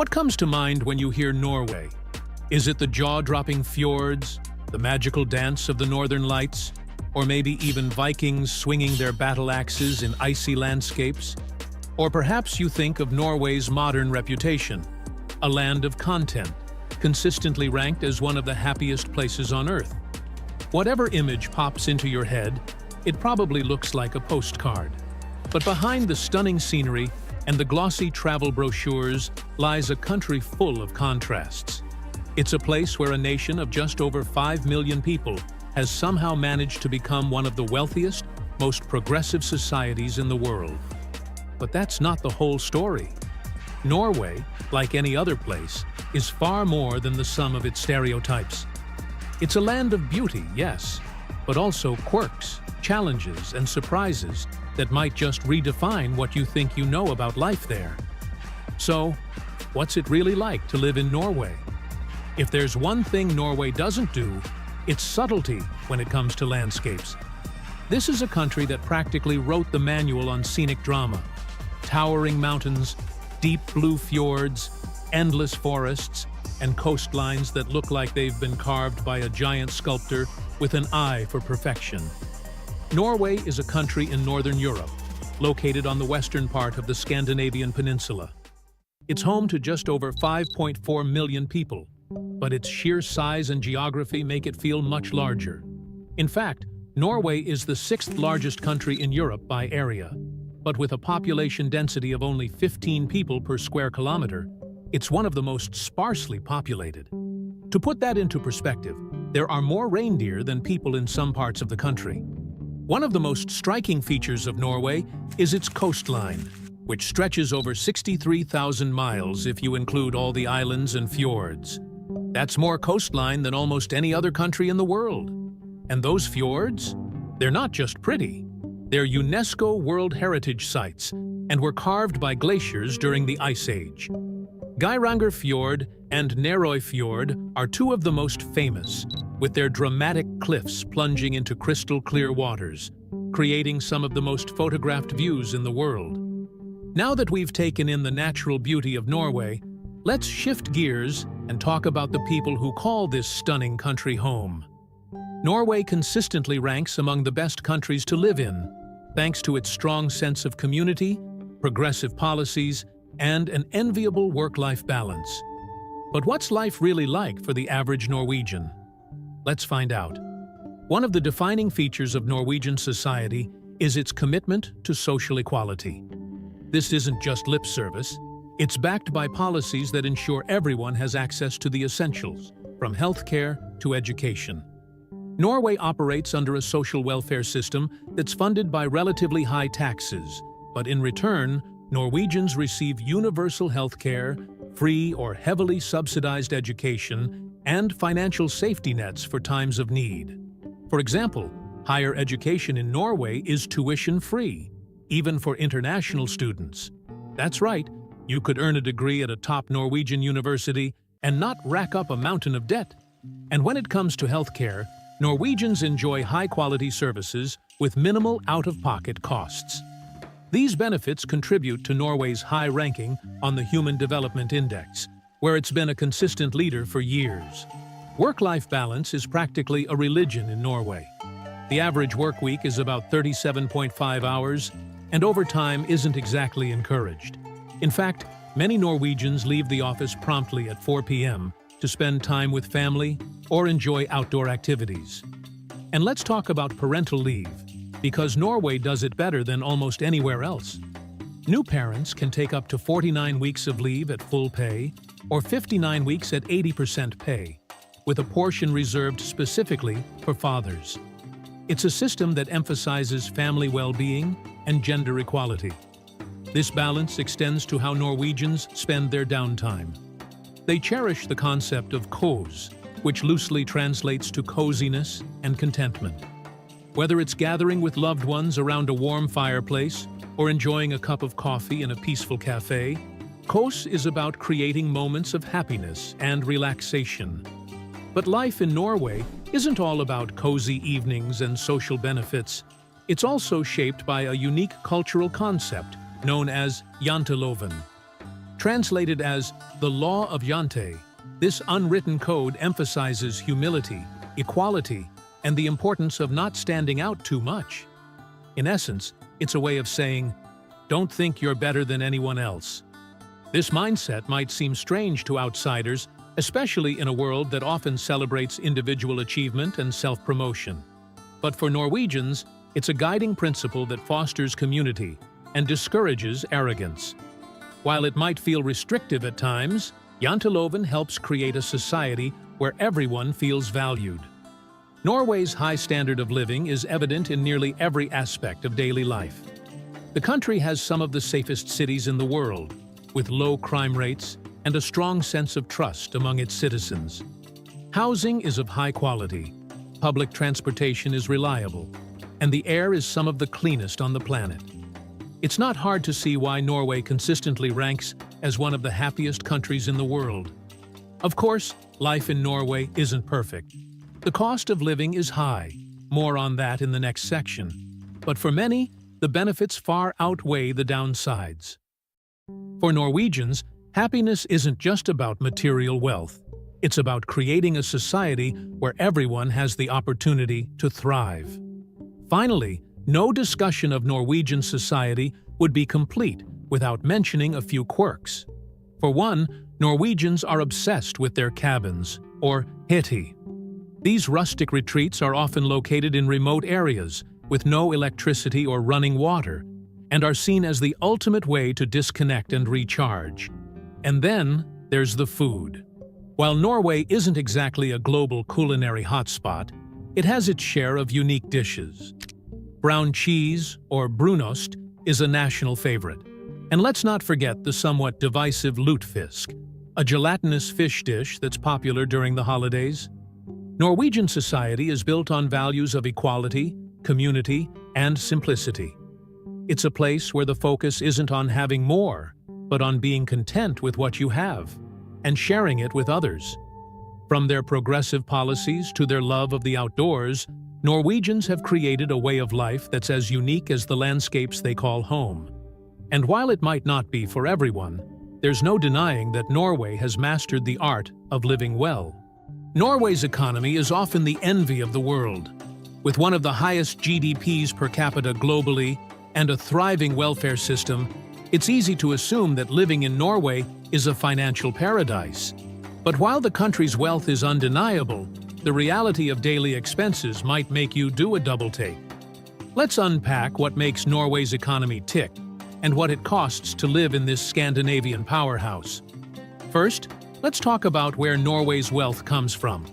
What comes to mind when you hear Norway? Is it the jaw-dropping fjords, the magical dance of the northern lights, or maybe even Vikings swinging their battle axes in icy landscapes? Or perhaps you think of Norway's modern reputation, a land of content, consistently ranked as one of the happiest places on Earth. Whatever image pops into your head, it probably looks like a postcard. But behind the stunning scenery and the glossy travel brochures lies a country full of contrasts. It's a place where a nation of just over 5 million people has somehow managed to become one of the wealthiest, most progressive societies in the world. But that's not the whole story. Norway, like any other place, is far more than the sum of its stereotypes. It's a land of beauty, yes, but also quirks, challenges, and surprises that might just redefine what you think you know about life there. So, what's it really like to live in Norway? If there's one thing Norway doesn't do, it's subtlety when it comes to landscapes. This is a country that practically wrote the manual on scenic drama. Towering mountains, deep blue fjords, endless forests, and coastlines that look like they've been carved by a giant sculptor with an eye for perfection. Norway is a country in northern Europe, located on the western part of the Scandinavian peninsula. It's home to just over 5.4 million people, but its sheer size and geography make it feel much larger. In fact, Norway is the sixth largest country in Europe by area, but with a population density of only 15 people per square kilometer, it's one of the most sparsely populated. To put that into perspective, there are more reindeer than people in some parts of the country. One of the most striking features of Norway is its coastline, which stretches over 63,000 miles if you include all the islands and fjords. That's more coastline than almost any other country in the world. And those fjords? They're not just pretty. They're UNESCO World Heritage Sites and were carved by glaciers during the Ice Age. Geiranger Fjord and Nerøy Fjord are two of the most famous, with their dramatic cliffs plunging into crystal-clear waters, creating some of the most photographed views in the world. Now that we've taken in the natural beauty of Norway, let's shift gears and talk about the people who call this stunning country home. Norway consistently ranks among the best countries to live in, thanks to its strong sense of community, progressive policies, and an enviable work-life balance. But what's life really like for the average Norwegian? Let's find out. One of the defining features of Norwegian society is its commitment to social equality. This isn't just lip service. It's backed by policies that ensure everyone has access to the essentials, from healthcare to education. Norway operates under a social welfare system that's funded by relatively high taxes, but in return, Norwegians receive universal healthcare, free or heavily subsidized education, and financial safety nets for times of need. For example, higher education in Norway is tuition-free, even for international students. That's right, you could earn a degree at a top Norwegian university and not rack up a mountain of debt. And when it comes to healthcare, Norwegians enjoy high-quality services with minimal out-of-pocket costs. These benefits contribute to Norway's high ranking on the Human Development Index, where it's been a consistent leader for years. Work-life balance is practically a religion in Norway. The average work week is about 37.5 hours, and overtime isn't exactly encouraged. In fact, many Norwegians leave the office promptly at 4 p.m. to spend time with family or enjoy outdoor activities. And let's talk about parental leave, because Norway does it better than almost anywhere else. New parents can take up to 49 weeks of leave at full pay or 59 weeks at 80% pay, with a portion reserved specifically for fathers. It's a system that emphasizes family well-being and gender equality. This balance extends to how Norwegians spend their downtime. They cherish the concept of kos, which loosely translates to coziness and contentment. Whether it's gathering with loved ones around a warm fireplace or enjoying a cup of coffee in a peaceful cafe, kos is about creating moments of happiness and relaxation. But life in Norway isn't all about cozy evenings and social benefits. It's also shaped by a unique cultural concept known as janteloven. Translated as the Law of Yante, this unwritten code emphasizes humility, equality, and the importance of not standing out too much. In essence, it's a way of saying, don't think you're better than anyone else. This mindset might seem strange to outsiders, especially in a world that often celebrates individual achievement and self-promotion. But for Norwegians, it's a guiding principle that fosters community and discourages arrogance. While it might feel restrictive at times, Janteloven helps create a society where everyone feels valued. Norway's high standard of living is evident in nearly every aspect of daily life. The country has some of the safest cities in the world, with low crime rates and a strong sense of trust among its citizens. Housing is of high quality, public transportation is reliable, and the air is some of the cleanest on the planet. It's not hard to see why Norway consistently ranks as one of the happiest countries in the world. Of course, life in Norway isn't perfect. The cost of living is high, more on that in the next section. But for many, the benefits far outweigh the downsides. For Norwegians, happiness isn't just about material wealth. It's about creating a society where everyone has the opportunity to thrive. Finally, no discussion of Norwegian society would be complete without mentioning a few quirks. For one, Norwegians are obsessed with their cabins, or hytti. These rustic retreats are often located in remote areas with no electricity or running water, and are seen as the ultimate way to disconnect and recharge. And then there's the food. While Norway isn't exactly a global culinary hotspot, it has its share of unique dishes. Brown cheese, or brunost, is a national favorite. And let's not forget the somewhat divisive lutefisk, a gelatinous fish dish that's popular during the holidays. Norwegian society is built on values of equality, community, and simplicity. It's a place where the focus isn't on having more, but on being content with what you have and sharing it with others. From their progressive policies to their love of the outdoors, Norwegians have created a way of life that's as unique as the landscapes they call home. And while it might not be for everyone, there's no denying that Norway has mastered the art of living well. Norway's economy is often the envy of the world. With one of the highest GDPs per capita globally and a thriving welfare system, it's easy to assume that living in Norway is a financial paradise. But while the country's wealth is undeniable, the reality of daily expenses might make you do a double take. Let's unpack what makes Norway's economy tick and what it costs to live in this Scandinavian powerhouse. First, let's talk about where Norway's wealth comes from.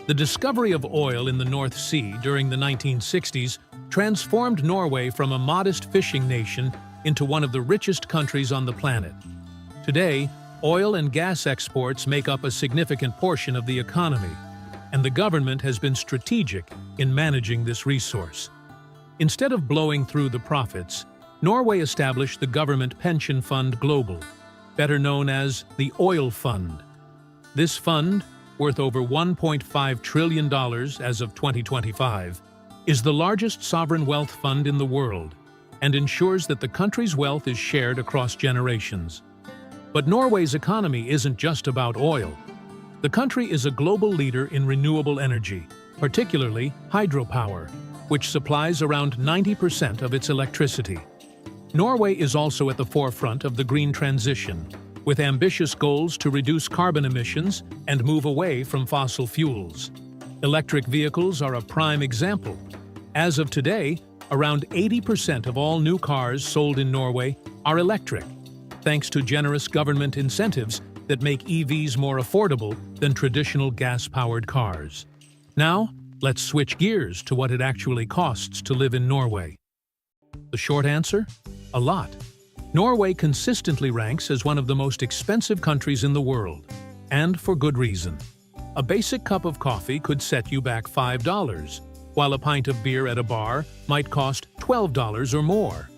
The discovery of oil in the North Sea during the 1960s transformed Norway from a modest fishing nation into one of the richest countries on the planet. Today, oil and gas exports make up a significant portion of the economy, and the government has been strategic in managing this resource. Instead of blowing through the profits, Norway established the Government Pension Fund Global, better known as the Oil Fund. This fund, worth over $1.5 trillion as of 2025, is the largest sovereign wealth fund in the world and ensures that the country's wealth is shared across generations. But Norway's economy isn't just about oil. The country is a global leader in renewable energy, particularly hydropower, which supplies around 90% of its electricity. Norway is also at the forefront of the green transition, with ambitious goals to reduce carbon emissions and move away from fossil fuels. Electric vehicles are a prime example. As of today, around 80% of all new cars sold in Norway are electric, thanks to generous government incentives that make EVs more affordable than traditional gas-powered cars. Now, let's switch gears to what it actually costs to live in Norway. The short answer? A lot. Norway consistently ranks as one of the most expensive countries in the world, and for good reason. A basic cup of coffee could set you back $5, while a pint of beer at a bar might cost $12 or more.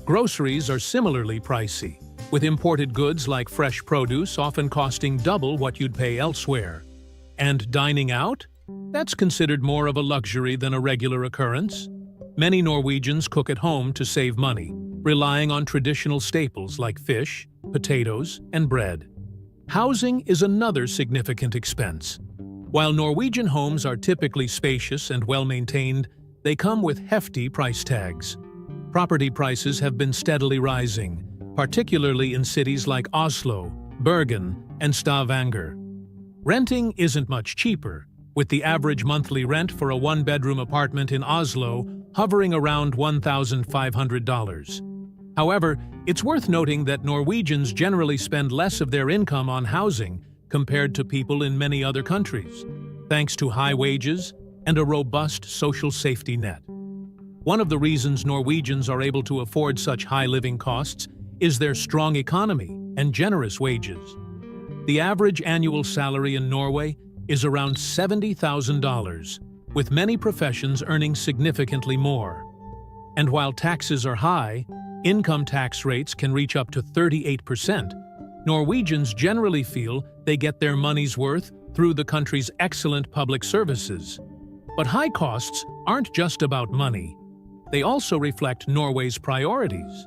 Groceries are similarly pricey, with imported goods like fresh produce often costing double what you'd pay elsewhere. And dining out? That's considered more of a luxury than a regular occurrence. Many Norwegians cook at home to save money, relying on traditional staples like fish, potatoes, and bread. Housing is another significant expense. While Norwegian homes are typically spacious and well-maintained, they come with hefty price tags. Property prices have been steadily rising, particularly in cities like Oslo, Bergen, and Stavanger. Renting isn't much cheaper, with the average monthly rent for a one-bedroom apartment in Oslo hovering around $1,500. However, it's worth noting that Norwegians generally spend less of their income on housing compared to people in many other countries, thanks to high wages and a robust social safety net. One of the reasons Norwegians are able to afford such high living costs is their strong economy and generous wages. The average annual salary in Norway is around $70,000, with many professions earning significantly more. And while taxes are high, income tax rates can reach up to 38%, Norwegians generally feel they get their money's worth through the country's excellent public services. But high costs aren't just about money. They also reflect Norway's priorities.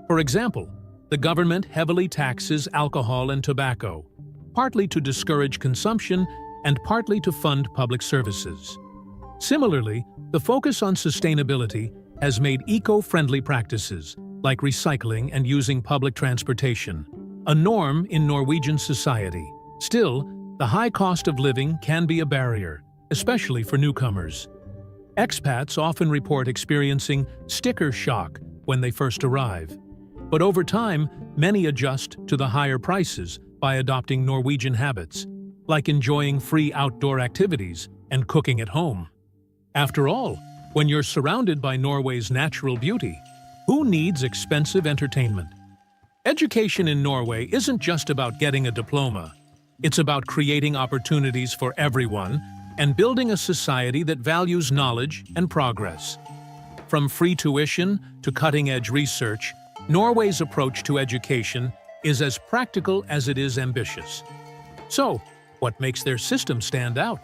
For example, the government heavily taxes alcohol and tobacco, partly to discourage consumption and partly to fund public services. Similarly, the focus on sustainability has made eco-friendly practices, like recycling and using public transportation, a norm in Norwegian society. Still, the high cost of living can be a barrier, especially for newcomers. Expats often report experiencing sticker shock when they first arrive. But over time, many adjust to the higher prices by adopting Norwegian habits, like enjoying free outdoor activities and cooking at home. After all, when you're surrounded by Norway's natural beauty, who needs expensive entertainment? Education in Norway isn't just about getting a diploma. It's about creating opportunities for everyone and building a society that values knowledge and progress. From free tuition to cutting-edge research, Norway's approach to education is as practical as it is ambitious. So, what makes their system stand out?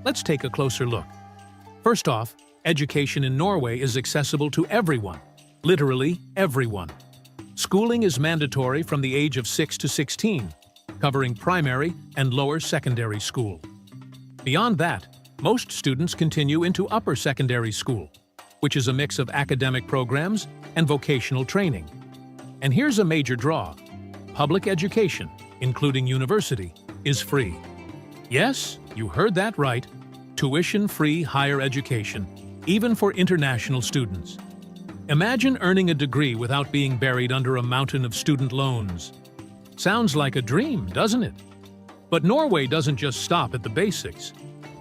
Let's take a closer look. First off, education in Norway is accessible to everyone, literally everyone. Schooling is mandatory from the age of 6 to 16, covering primary and lower secondary school. Beyond that, most students continue into upper secondary school, which is a mix of academic programs and vocational training. And here's a major draw. Public education, including university, is free. Yes, you heard that right. Tuition-free higher education, even for international students. Imagine earning a degree without being buried under a mountain of student loans. Sounds like a dream, doesn't it? But Norway doesn't just stop at the basics.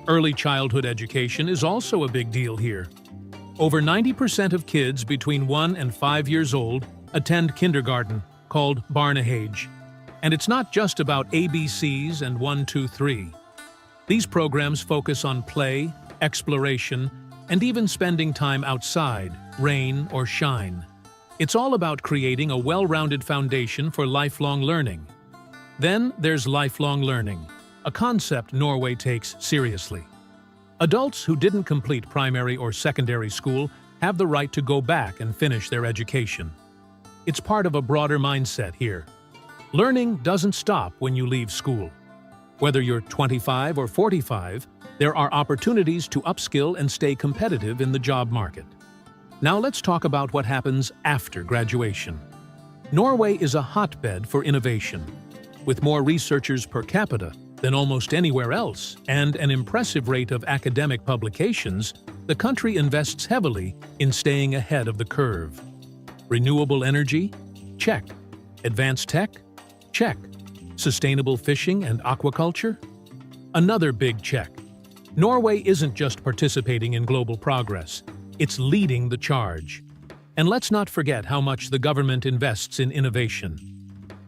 Early childhood education is also a big deal here. Over 90% of kids between 1 and 5 years old attend kindergarten, called barnehage. And it's not just about ABCs and 1, 2, 3. These programs focus on play, exploration, and even spending time outside, rain or shine. It's all about creating a well-rounded foundation for lifelong learning. Then there's lifelong learning, a concept Norway takes seriously. Adults who didn't complete primary or secondary school have the right to go back and finish their education. It's part of a broader mindset here. Learning doesn't stop when you leave school. Whether you're 25 or 45, there are opportunities to upskill and stay competitive in the job market. Now let's talk about what happens after graduation. Norway is a hotbed for innovation. With more researchers per capita than almost anywhere else and an impressive rate of academic publications, the country invests heavily in staying ahead of the curve. Renewable energy? Check. Advanced tech? Check. Sustainable fishing and aquaculture? Another big check. Norway isn't just participating in global progress, it's leading the charge. And let's not forget how much the government invests in innovation.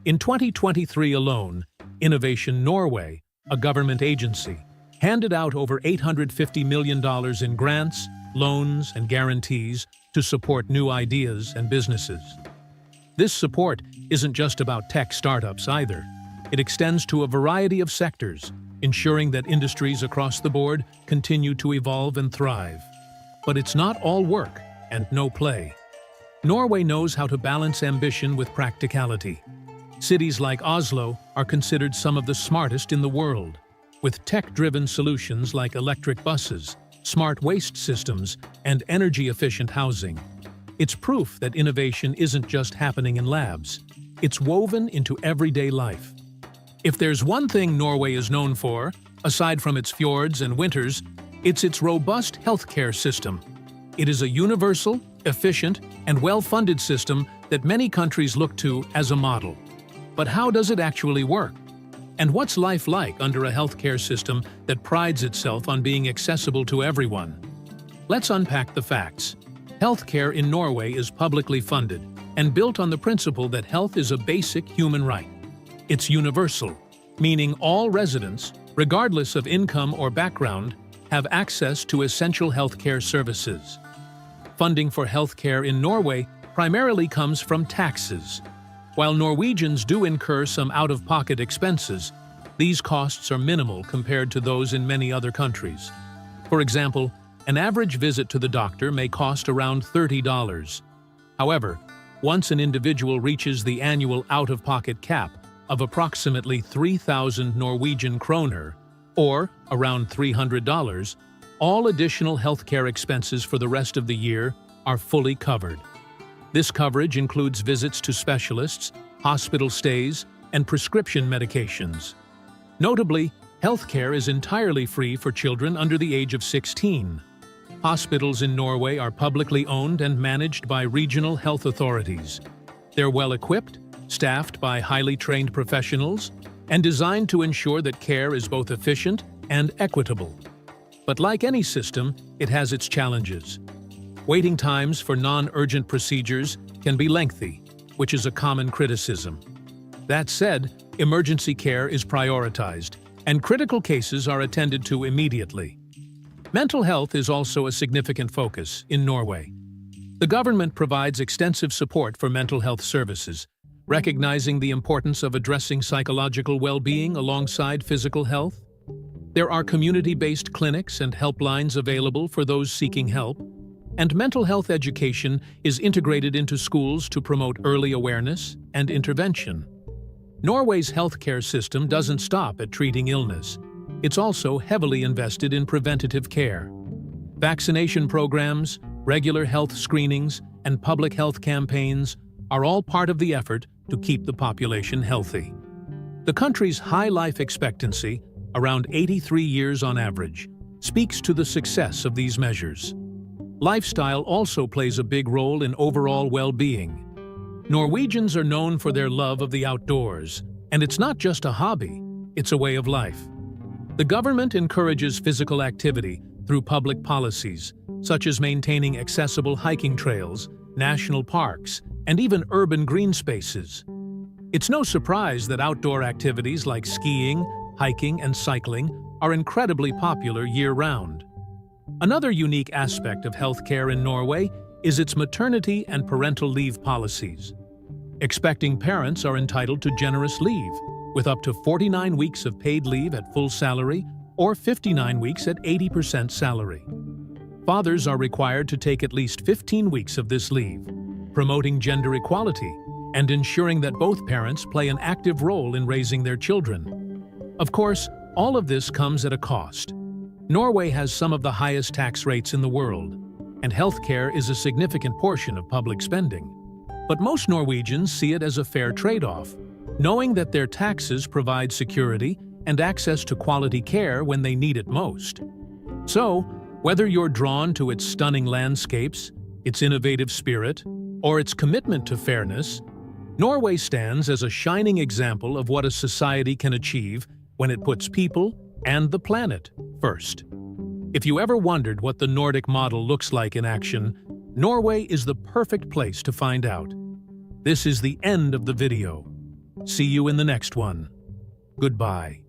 In 2023 alone, Innovation Norway, a government agency, handed out over $850 million in grants, loans, and guarantees to support new ideas and businesses. This support isn't just about tech startups either. It extends to a variety of sectors, ensuring that industries across the board continue to evolve and thrive. But it's not all work and no play. Norway knows how to balance ambition with practicality. Cities like Oslo are considered some of the smartest in the world, with tech-driven solutions like electric buses, smart waste systems, and energy-efficient housing. It's proof that innovation isn't just happening in labs. It's woven into everyday life. If there's one thing Norway is known for, aside from its fjords and winters, it's its robust healthcare system. It is a universal, efficient, and well-funded system that many countries look to as a model. But how does it actually work? And what's life like under a healthcare system that prides itself on being accessible to everyone? Let's unpack the facts. Healthcare in Norway is publicly funded and built on the principle that health is a basic human right. It's universal, meaning all residents, regardless of income or background, have access to essential healthcare services. Funding for healthcare in Norway primarily comes from taxes. While Norwegians do incur some out-of-pocket expenses, these costs are minimal compared to those in many other countries. For example, an average visit to the doctor may cost around $30. However, once an individual reaches the annual out-of-pocket cap of approximately 3,000 Norwegian kroner, or around $300, all additional healthcare expenses for the rest of the year are fully covered. This coverage includes visits to specialists, hospital stays, and prescription medications. Notably, healthcare is entirely free for children under the age of 16. Hospitals in Norway are publicly owned and managed by regional health authorities. They're well-equipped, staffed by highly trained professionals, and designed to ensure that care is both efficient and equitable. But like any system, it has its challenges. Waiting times for non-urgent procedures can be lengthy, which is a common criticism. That said, emergency care is prioritized, and critical cases are attended to immediately. Mental health is also a significant focus in Norway. The government provides extensive support for mental health services, recognizing the importance of addressing psychological well-being alongside physical health. There are community-based clinics and helplines available for those seeking help, and mental health education is integrated into schools to promote early awareness and intervention. Norway's healthcare system doesn't stop at treating illness. It's also heavily invested in preventative care. Vaccination programs, regular health screenings, and public health campaigns are all part of the effort to keep the population healthy. The country's high life expectancy, around 83 years on average, speaks to the success of these measures. Lifestyle also plays a big role in overall well-being. Norwegians are known for their love of the outdoors, and it's not just a hobby, it's a way of life. The government encourages physical activity through public policies, such as maintaining accessible hiking trails, national parks, and even urban green spaces. It's no surprise that outdoor activities like skiing, hiking, and cycling are incredibly popular year-round. Another unique aspect of healthcare in Norway is its maternity and parental leave policies. Expecting parents are entitled to generous leave, with up to 49 weeks of paid leave at full salary or 59 weeks at 80% salary. Fathers are required to take at least 15 weeks of this leave, promoting gender equality and ensuring that both parents play an active role in raising their children. Of course, all of this comes at a cost. Norway has some of the highest tax rates in the world, and healthcare is a significant portion of public spending. But most Norwegians see it as a fair trade-off, knowing that their taxes provide security and access to quality care when they need it most. So, whether you're drawn to its stunning landscapes, its innovative spirit, or its commitment to fairness, Norway stands as a shining example of what a society can achieve when it puts people and the planet first. If you ever wondered what the Nordic model looks like in action, Norway is the perfect place to find out. This is the end of the video. See you in the next one. Goodbye.